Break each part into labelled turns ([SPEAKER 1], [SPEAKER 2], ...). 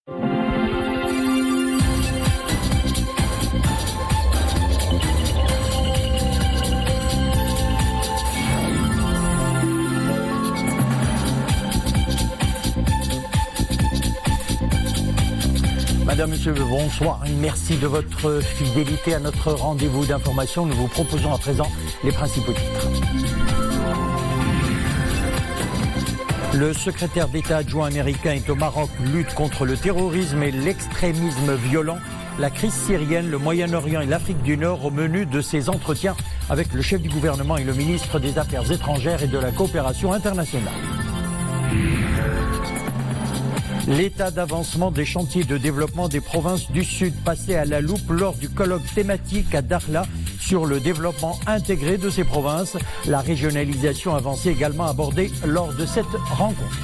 [SPEAKER 1] Madame, Monsieur, bonsoir. Merci de votre fidélité à notre rendez-vous d'information. Nous vous proposons à présent les principaux titres. Le secrétaire d'État adjoint américain est au Maroc, lutte contre le terrorisme et l'extrémisme violent. La crise syrienne, le Moyen-Orient et l'Afrique du Nord au menu de ses entretiens avec le chef du gouvernement et le ministre des Affaires étrangères et de la coopération internationale. L'état d'avancement des chantiers de développement des provinces du Sud passé à la loupe lors du colloque thématique à Dakhla sur le développement intégré de ces provinces. La régionalisation avancée également abordée lors de cette rencontre.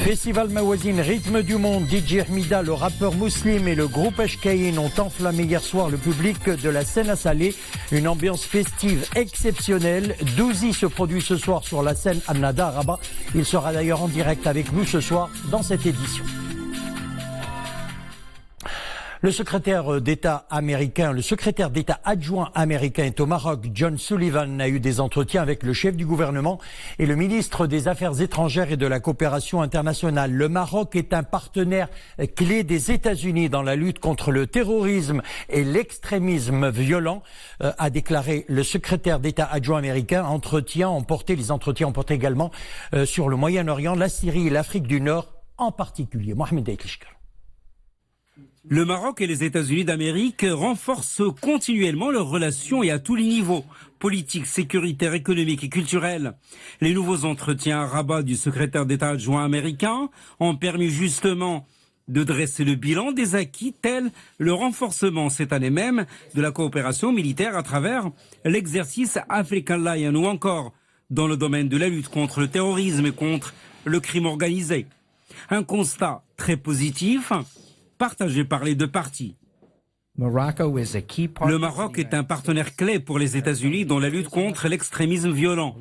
[SPEAKER 1] Festival Mawazine, rythme du monde, DJ Ahmida, le rappeur musulman et le groupe Ashkaïn ont enflammé hier soir le public de la scène à Salé. Une ambiance festive exceptionnelle. Douzi se produit ce soir sur la scène Amnada à Rabat. Il sera d'ailleurs en direct avec nous ce soir dans cette édition. Le secrétaire d'État adjoint américain est au Maroc. John Sullivan a eu des entretiens avec le chef du gouvernement et le ministre des Affaires étrangères et de la coopération internationale. Le Maroc est un partenaire clé des États-Unis dans la lutte contre le terrorisme et l'extrémisme violent, a déclaré le secrétaire d'État adjoint américain. Les entretiens ont porté également sur le Moyen-Orient, la Syrie et l'Afrique du Nord en particulier. Mohamed Daïklishkar.
[SPEAKER 2] Le Maroc et les États-Unis d'Amérique renforcent continuellement leurs relations et à tous les niveaux, politiques, sécuritaires, économiques et culturels. Les nouveaux entretiens à Rabat du secrétaire d'État adjoint américain ont permis justement de dresser le bilan des acquis tels le renforcement cette année même de la coopération militaire à travers l'exercice African Lion ou encore dans le domaine de la lutte contre le terrorisme et contre le crime organisé. Un constat très positif partagé par les deux parties. Le Maroc est un partenaire clé pour les États-Unis dans la lutte contre l'extrémisme violent.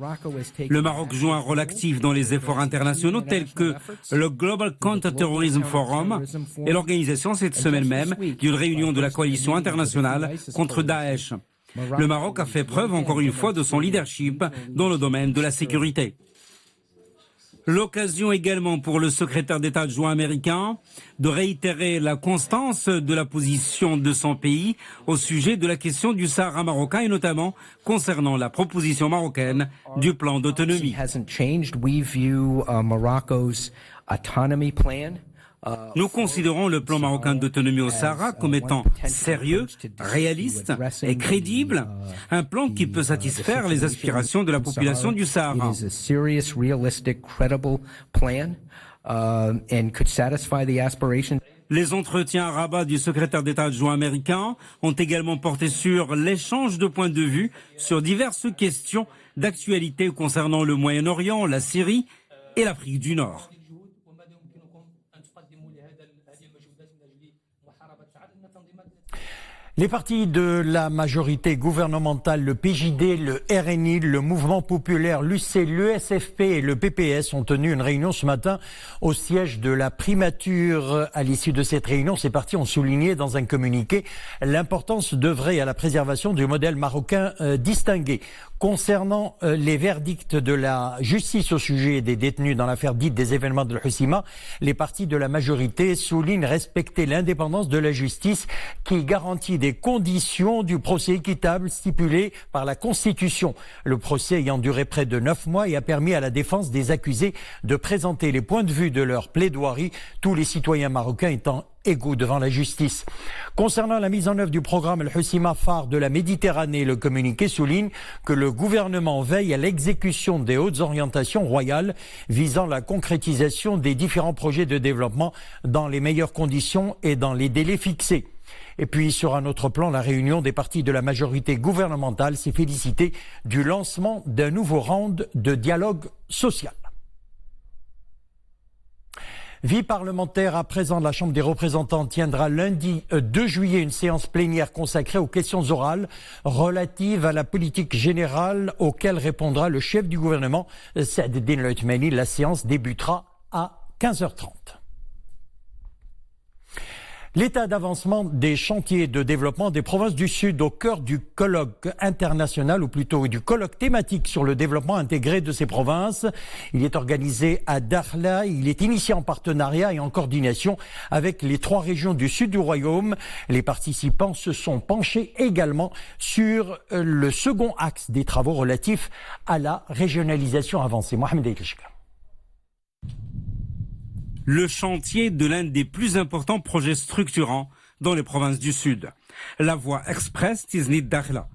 [SPEAKER 2] Le Maroc joue un rôle actif dans les efforts internationaux tels que le Global Counter-Terrorism Forum et l'organisation cette semaine même d'une réunion de la coalition internationale contre Daesh. Le Maroc a fait preuve encore une fois de son leadership dans le domaine de la sécurité. L'occasion également pour le secrétaire d'État adjoint américain de réitérer la constance de la position de son pays au sujet de la question du Sahara marocain et notamment concernant la proposition marocaine du plan d'autonomie. Nous considérons le plan marocain d'autonomie au Sahara comme étant sérieux, réaliste et crédible, un plan qui peut satisfaire les aspirations de la population du Sahara. Les entretiens à Rabat du secrétaire d'État adjoint américain ont également porté sur l'échange de points de vue sur diverses questions d'actualité concernant le Moyen-Orient, la Syrie et l'Afrique du Nord.
[SPEAKER 1] Les partis de la majorité gouvernementale, le PJD, le RNI, le Mouvement populaire, l'UC, l'ESFP et le PPS ont tenu une réunion ce matin au siège de la primature. À l'issue de cette réunion, ces partis ont souligné dans un communiqué l'importance d'œuvrer à la préservation du modèle marocain distingué. Concernant les verdicts de la justice au sujet des détenus dans l'affaire dite des événements de l'Hossima, les partis de la majorité soulignent respecter l'indépendance de la justice qui garantit des conditions du procès équitable stipulées par la Constitution. Le procès ayant duré près de 9 mois et a permis à la défense des accusés de présenter les points de vue de leur plaidoirie, tous les citoyens marocains étant égaux devant la justice. Concernant la mise en œuvre du programme Al-Hossima phare de la Méditerranée, le communiqué souligne que le gouvernement veille à l'exécution des hautes orientations royales visant la concrétisation des différents projets de développement dans les meilleures conditions et dans les délais fixés. Et puis, sur un autre plan, la réunion des partis de la majorité gouvernementale s'est félicitée du lancement d'un nouveau round de dialogue social. Vie parlementaire à présent, la Chambre des représentants tiendra lundi 2 juillet une séance plénière consacrée aux questions orales relatives à la politique générale auxquelles répondra le chef du gouvernement, Saad Eddine El Othmani. La séance débutera à 15h30. L'état d'avancement des chantiers de développement des provinces du Sud au cœur du colloque international, ou plutôt du colloque thématique sur le développement intégré de ces provinces. Il est organisé à Dakhla, il est initié en partenariat et en coordination avec les 3 régions du sud du royaume. Les participants se sont penchés également sur le second axe des travaux relatifs à la régionalisation avancée. Mohamed Aïlchka.
[SPEAKER 2] Le chantier de l'un des plus importants projets structurants dans les provinces du Sud. La voie express Tiznit-Dakhla.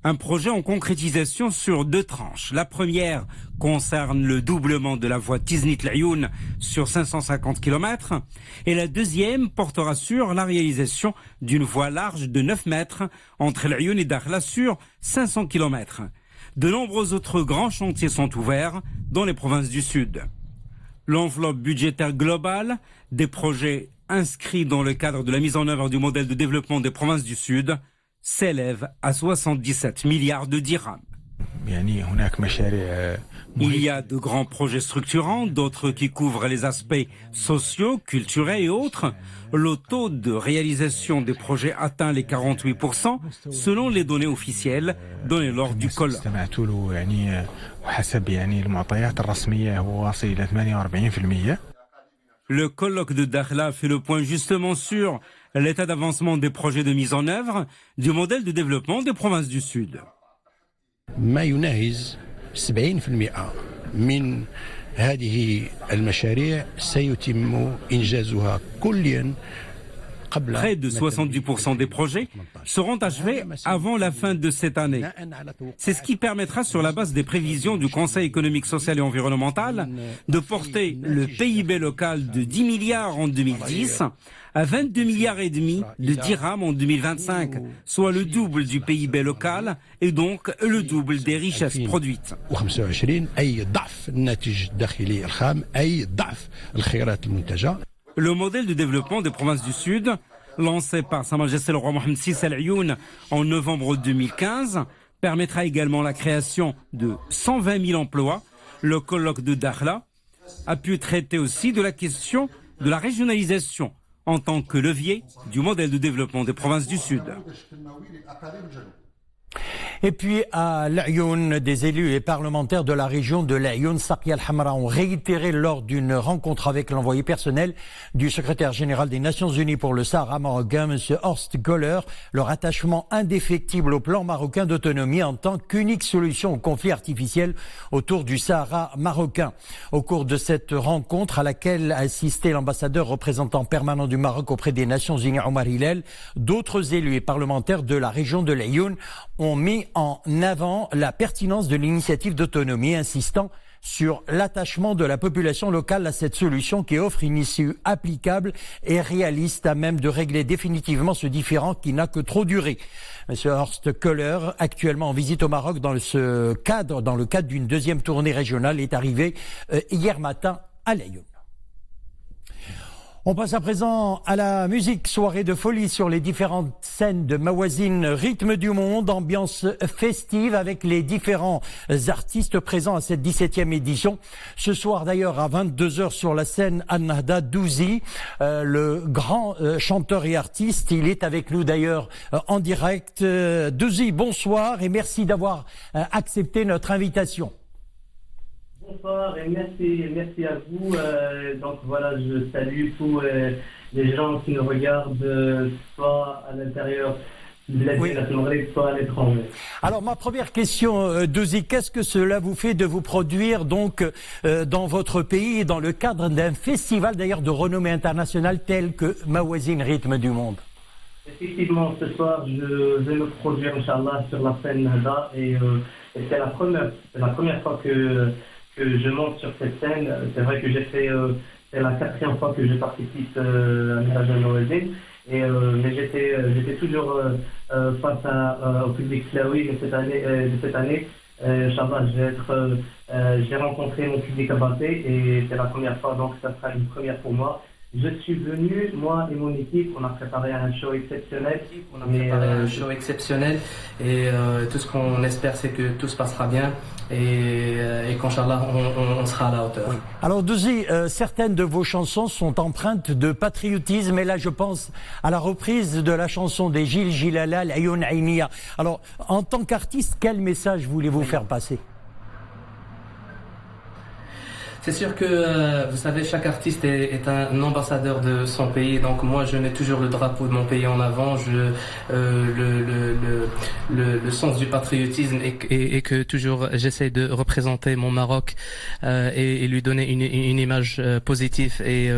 [SPEAKER 2] Un projet en concrétisation sur 2 tranches. La première concerne le doublement de la voie Tiznit-La'youn sur 550 km. Et la deuxième portera sur la réalisation d'une voie large de 9 mètres entre La'youn et Dakhla sur 500 km. De nombreux autres grands chantiers sont ouverts dans les provinces du Sud. L'enveloppe budgétaire globale des projets inscrits dans le cadre de la mise en œuvre du modèle de développement des provinces du Sud s'élève à 77 milliards de dirhams. Il y a de grands projets structurants, d'autres qui couvrent les aspects sociaux, culturels et autres. Le taux de réalisation des projets atteint les 48% selon les données officielles données lors du colloque. Le colloque de Dakhla fait le point justement sur l'état d'avancement des projets de mise en œuvre du modèle de développement des provinces du Sud.
[SPEAKER 3] ما يناهز 70% من هذه المشاريع سيتم إنجازها كليا.
[SPEAKER 2] Près de 70% des projets seront achevés avant la fin de cette année. C'est ce qui permettra, sur la base des prévisions du Conseil économique, social et environnemental, de porter le PIB local de 10 milliards en 2010 à 22 milliards et demi de dirhams en 2025, soit le double du PIB local et donc le double des richesses produites. Le modèle de développement des provinces du Sud, lancé par Sa Majesté le roi Mohammed VI Al-Ayoun en novembre 2015, permettra également la création de 120 000 emplois. Le colloque de Dakhla a pu traiter aussi de la question de la régionalisation en tant que levier du modèle de développement des provinces du Sud.
[SPEAKER 1] Et puis à La'youn, des élus et parlementaires de la région de La'youn, Saqia al-Hamra, ont réitéré lors d'une rencontre avec l'envoyé personnel du secrétaire général des Nations Unies pour le Sahara marocain, M. Horst Köhler, leur attachement indéfectible au plan marocain d'autonomie en tant qu'unique solution au conflit artificiel autour du Sahara marocain. Au cours de cette rencontre à laquelle a assisté l'ambassadeur représentant permanent du Maroc auprès des Nations Unies, Omar Hillel, d'autres élus et parlementaires de la région de La'youn ont mis en avant la pertinence de l'initiative d'autonomie, insistant sur l'attachement de la population locale à cette solution qui offre une issue applicable et réaliste à même de régler définitivement ce différend qui n'a que trop duré. Monsieur Horst Köhler, actuellement en visite au Maroc dans le cadre d'une deuxième tournée régionale, est arrivé hier matin à La'youn. On passe à présent à la musique, soirée de folie sur les différentes scènes de Mawazine Rythme du Monde, ambiance festive avec les différents artistes présents à cette 17e édition. Ce soir d'ailleurs à 22h sur la scène An-Nahda, Douzi, le grand chanteur et artiste, il est avec nous d'ailleurs en direct. Douzi, bonsoir et merci d'avoir accepté notre invitation.
[SPEAKER 4] Bonsoir et merci à vous. Donc voilà, je salue tous les gens qui nous regardent, soit à l'intérieur de la ville, soit à l'étranger.
[SPEAKER 1] Alors ma première question, Douzi, qu'est-ce que cela vous fait de vous produire donc dans votre pays, dans le cadre d'un festival d'ailleurs de renommée internationale tel que Mawazine Rythme du Monde?
[SPEAKER 4] Effectivement, ce soir, je vais me produire, Inch'Allah, sur la scène Nahda et c'est la première fois que je monte sur cette scène. C'est vrai que c'est la 4e fois que je participe à Miraj al-Mawazine, mais j'étais toujours face au public slaoui, mais cette année, Inch'Allah, j'ai rencontré mon public abatté et c'est la première fois, donc ça sera une première pour moi. Je suis venu, moi et mon équipe, on a préparé un show exceptionnel.
[SPEAKER 5] Et tout ce qu'on espère, c'est que tout se passera bien et qu'Inch'Allah, on sera à la hauteur. Oui.
[SPEAKER 1] Alors Douzi, certaines de vos chansons sont empreintes de patriotisme et là je pense à la reprise de la chanson des Gil Gilala, l'Ayoun Aïnia. Alors en tant qu'artiste, quel message voulez-vous faire passer ?
[SPEAKER 5] C'est sûr que, vous savez, chaque artiste est un ambassadeur de son pays. Donc moi, je mets toujours le drapeau de mon pays en avant. Le sens du patriotisme et que toujours j'essaie de représenter mon Maroc et lui donner une image positive. Et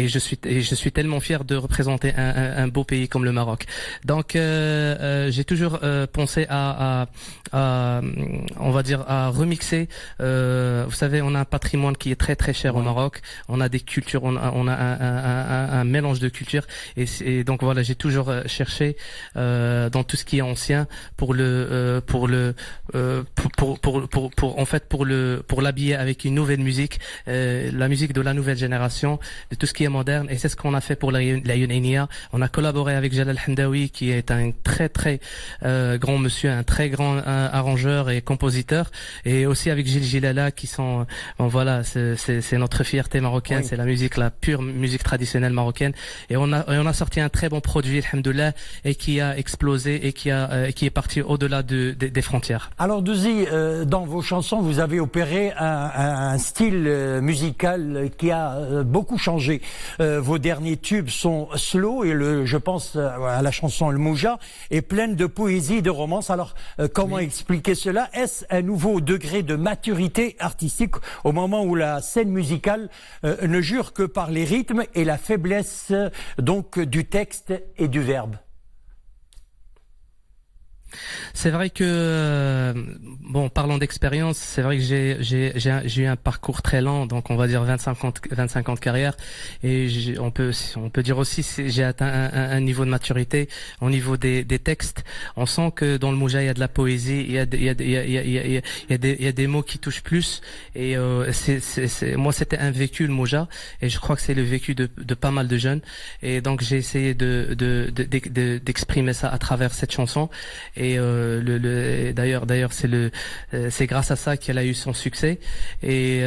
[SPEAKER 5] je suis tellement fier de représenter un beau pays comme le Maroc. Donc j'ai toujours pensé à on va dire à remixer. Vous savez, on a un patrimoine qui est très très cher au Maroc. On a des cultures, on a un mélange de cultures et donc voilà, j'ai toujours cherché dans tout ce qui est ancien pour l'habiller avec une nouvelle musique, la musique de la nouvelle génération, de tout ce qui est moderne, et c'est ce qu'on a fait pour l'Ayoun Aïnia. On a collaboré avec Jalal Hamdaoui qui est un très très grand monsieur, un très grand arrangeur et compositeur, et aussi avec Gil Gilala qui sont voilà, c'est notre fierté marocaine, oui. C'est la musique, la pure musique traditionnelle marocaine, et on a sorti un très bon produit, alhamdoulilah, et qui a explosé et qui est parti au-delà des frontières.
[SPEAKER 1] Alors Douzi, dans vos chansons, vous avez opéré un style musical qui a beaucoup changé. Vos derniers tubes sont slow et je pense à la chanson El Mouja est pleine de poésie, de romance. Alors comment expliquer cela? Est-ce un nouveau degré de maturité artistique au moment où la scène musicale ne jure que par les rythmes et la faiblesse donc du texte et du verbe?
[SPEAKER 5] C'est vrai que, bon, parlons d'expérience, c'est vrai que j'ai eu un parcours très lent, donc on va dire 25 ans de carrière, et on peut dire aussi j'ai atteint un niveau de maturité au niveau des textes. On sent que dans le Mouja il y a de la poésie, il y a des mots qui touchent plus, et moi c'était un vécu le Mouja, et je crois que c'est le vécu de pas mal de jeunes, et donc j'ai essayé d'exprimer ça à travers cette chanson. Et d'ailleurs c'est grâce à ça qu'elle a eu son succès, et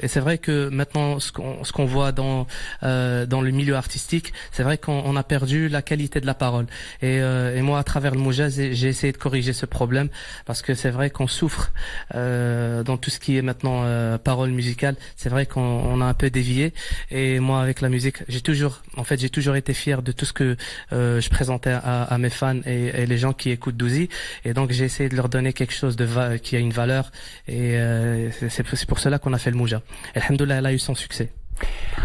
[SPEAKER 5] c'est vrai que maintenant ce qu'on voit dans le milieu artistique, c'est vrai qu'on a perdu la qualité de la parole, et moi à travers le Mouja j'ai essayé de corriger ce problème, parce que c'est vrai qu'on souffre dans tout ce qui est maintenant parole musicale. C'est vrai qu'on a un peu dévié, et moi avec la musique j'ai toujours été fier de tout ce que je présentais à mes fans et les gens qui écoutent Douzi, et donc j'ai essayé de leur donner quelque chose qui a une valeur, et c'est pour cela qu'on a fait le Mouja. Alhamdoulilah, elle a eu son succès.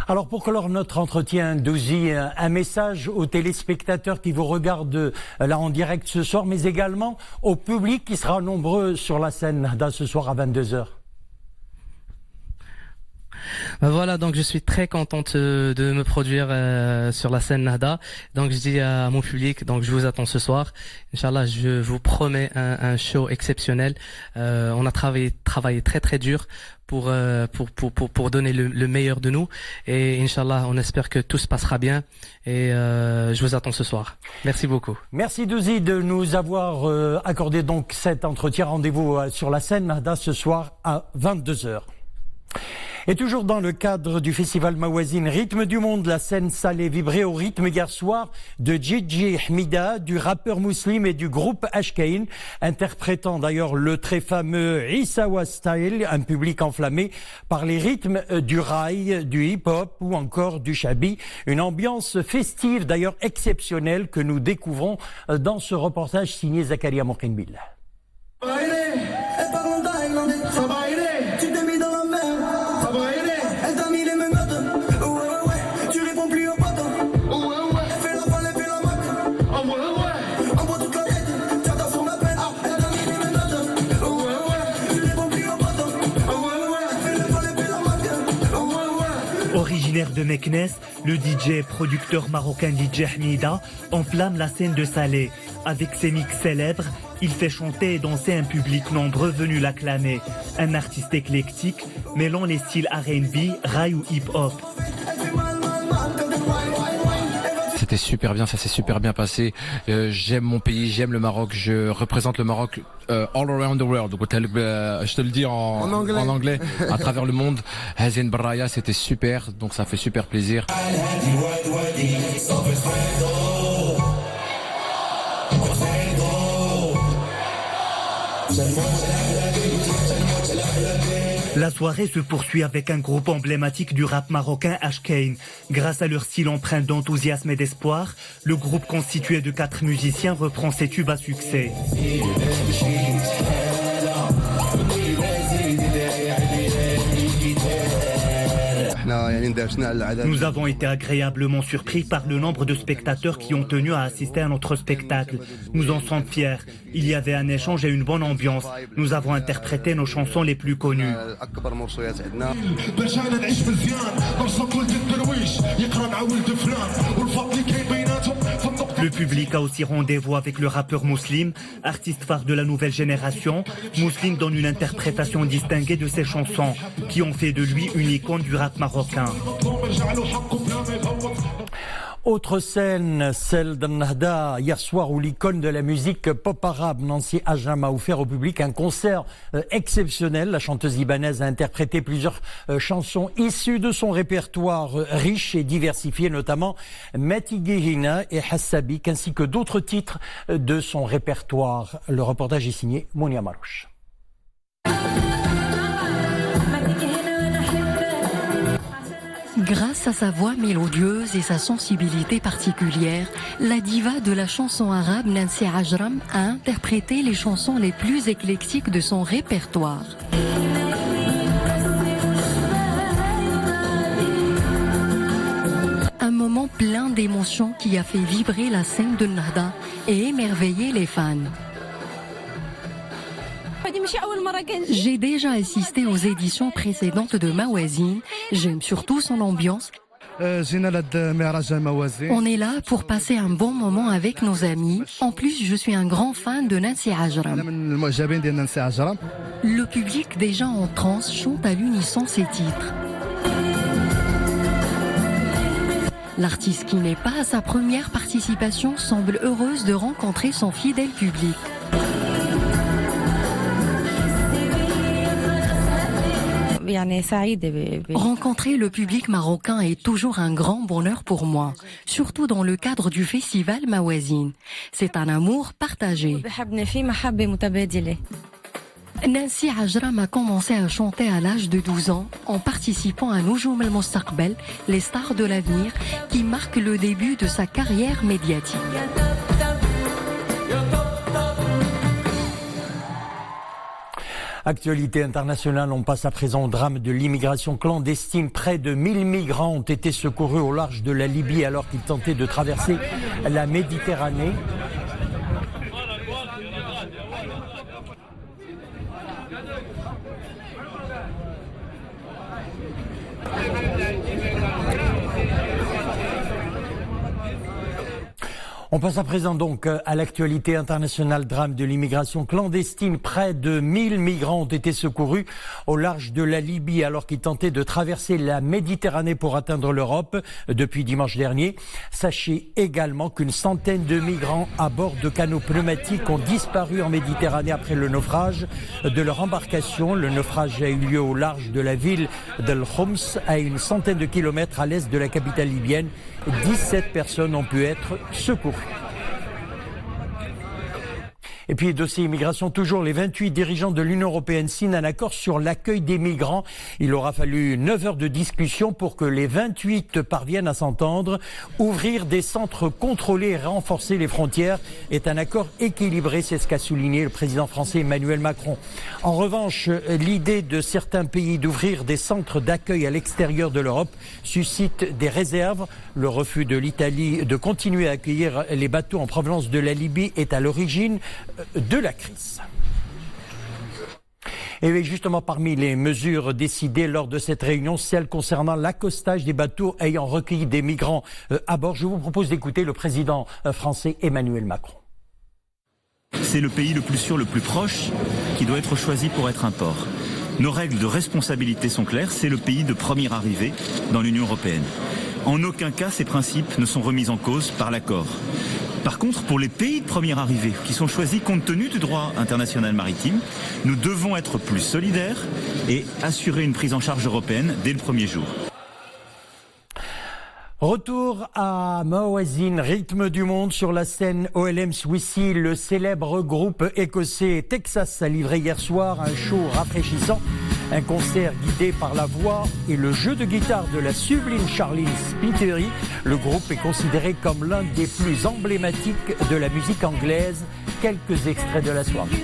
[SPEAKER 1] Alors pour clore notre entretien, Douzi, un message aux téléspectateurs qui vous regardent là en direct ce soir, mais également au public qui sera nombreux sur la scène ce soir à 22h.
[SPEAKER 5] Voilà, donc je suis très contente de me produire sur la scène Nahda. Donc je dis à mon public, donc je vous attends ce soir. Inch'Allah, je vous promets un show exceptionnel. On a travaillé très très dur pour donner le meilleur de nous, et Inch'Allah, on espère que tout se passera bien, et je vous attends ce soir. Merci beaucoup.
[SPEAKER 1] Merci Douzi de nous avoir accordé donc cet entretien. Rendez-vous sur la scène Nahda ce soir à 22h. Et toujours dans le cadre du festival Mawazine Rythme du Monde, la scène salée vibrait au rythme hier soir de Gigi Hamida, du rappeur musulman et du groupe Ashkain, interprétant d'ailleurs le très fameux Issawa Style, un public enflammé par les rythmes du raï, du hip-hop ou encore du shabi. Une ambiance festive d'ailleurs exceptionnelle que nous découvrons dans ce reportage signé Zakaria Mokinbil.
[SPEAKER 6] Originaire de Meknes, le DJ et producteur marocain Gigi Hamida enflamme la scène de Salé. Avec ses mix célèbres, il fait chanter et danser un public nombreux venu l'acclamer. Un artiste éclectique mêlant les styles R&B, raï ou hip-hop.
[SPEAKER 7] c'était super bien, ça s'est super bien passé. J'aime mon pays, j'aime le Maroc, je représente le Maroc all around the world. Je te le dis en anglais, à travers le monde. Hazin Baraya, c'était super, donc ça fait super plaisir.
[SPEAKER 6] La soirée se poursuit avec un groupe emblématique du rap marocain, Ashkane. Grâce à leur style empreint d'enthousiasme et d'espoir, le groupe constitué de 4 musiciens reprend ses tubes à succès. Nous avons été agréablement surpris par le nombre de spectateurs qui ont tenu à assister à notre spectacle. Nous en sommes fiers. Il y avait un échange et une bonne ambiance. Nous avons interprété nos chansons les plus connues. Le public a aussi rendez-vous avec le rappeur Mouslim, artiste phare de la nouvelle génération. Mouslim donne une interprétation distinguée de ses chansons, qui ont fait de lui une icône du rap marocain.
[SPEAKER 1] Autre scène, celle d'Ennahda, hier soir, où l'icône de la musique pop arabe, Nancy Ajram, a offert au public un concert exceptionnel. La chanteuse libanaise a interprété plusieurs chansons issues de son répertoire riche et diversifié, notamment Matigihina et Hassabik, ainsi que d'autres titres de son répertoire. Le reportage est signé Mounia Marouche.
[SPEAKER 8] Grâce à sa voix mélodieuse et sa sensibilité particulière, la diva de la chanson arabe Nancy Ajram a interprété les chansons les plus éclectiques de son répertoire. Un moment plein d'émotions qui a fait vibrer la scène de Nahda et émerveiller les fans. J'ai déjà assisté aux éditions précédentes de Mawazine. J'aime surtout son ambiance. On est là pour passer un bon moment avec nos amis. En plus, je suis un grand fan de Nancy Ajram. Le public déjà en transe chante à l'unisson ses titres. L'artiste qui n'est pas à sa première participation semble heureuse de rencontrer son fidèle public. Rencontrer le public marocain est toujours un grand bonheur pour moi, surtout dans le cadre du festival Mawazine. C'est un amour partagé. Nancy Ajram a commencé à chanter à l'âge de 12 ans en participant à Noujoum El Mostaqbel, les stars de l'avenir, qui marque le début de sa carrière médiatique.
[SPEAKER 1] Actualité internationale, on passe à présent au drame de l'immigration clandestine. Près de 1000 migrants ont été secourus au large de la Libye alors qu'ils tentaient de traverser la Méditerranée. On passe à présent donc à l'actualité internationale, drame de l'immigration clandestine. Près de 1000 migrants ont été secourus au large de la Libye alors qu'ils tentaient de traverser la Méditerranée pour atteindre l'Europe depuis dimanche dernier. Sachez également qu'une centaine de migrants à bord de canots pneumatiques ont disparu en Méditerranée après le naufrage de leur embarcation. Le naufrage a eu lieu au large de la ville d'El Homs, à une centaine de kilomètres à l'est de la capitale libyenne. 17 personnes ont pu être secourues. Et puis, dossier immigration toujours, les 28 dirigeants de l'Union européenne signent un accord sur l'accueil des migrants. Il aura fallu 9 heures de discussion pour que les 28 parviennent à s'entendre. Ouvrir des centres contrôlés et renforcer les frontières est un accord équilibré, c'est ce qu'a souligné le président français Emmanuel Macron. En revanche, l'idée de certains pays d'ouvrir des centres d'accueil à l'extérieur de l'Europe suscite des réserves. Le refus de l'Italie de continuer à accueillir les bateaux en provenance de la Libye est à l'origine de la crise. Et justement, parmi les mesures décidées lors de cette réunion, celle concernant l'accostage des bateaux ayant recueilli des migrants à bord. Je vous propose d'écouter le président français Emmanuel Macron.
[SPEAKER 9] C'est le pays le plus sûr, le plus proche, qui doit être choisi pour être un port. Nos règles de responsabilité sont claires, c'est le pays de première arrivée dans l'Union européenne. En aucun cas, ces principes ne sont remis en cause par l'accord. Par contre, pour les pays de première arrivée, qui sont choisis compte tenu du droit international maritime, nous devons être plus solidaires et assurer une prise en charge européenne dès le premier jour.
[SPEAKER 1] Retour à Mawazine, rythme du monde sur la scène OLM Swissie. Le célèbre groupe écossais Texas a livré hier soir un show rafraîchissant. Un concert guidé par la voix et le jeu de guitare de la sublime Charlene Spiteri. Le groupe est considéré comme l'un des plus emblématiques de la musique anglaise. Quelques extraits de la soirée.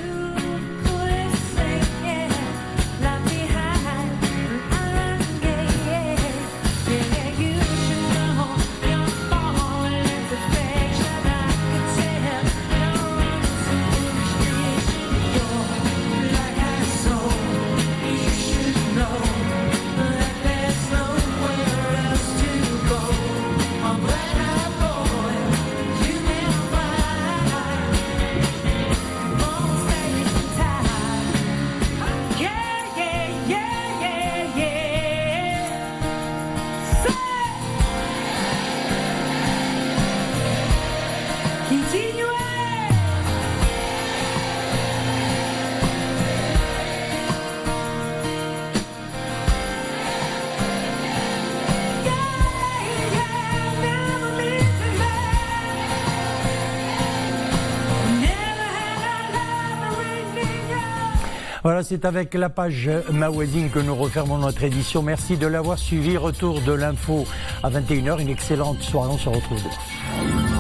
[SPEAKER 1] Voilà, c'est avec la page Mawazine que nous refermons notre édition. Merci de l'avoir suivi. Retour de l'info à 21h. Une excellente soirée. On se retrouve demain.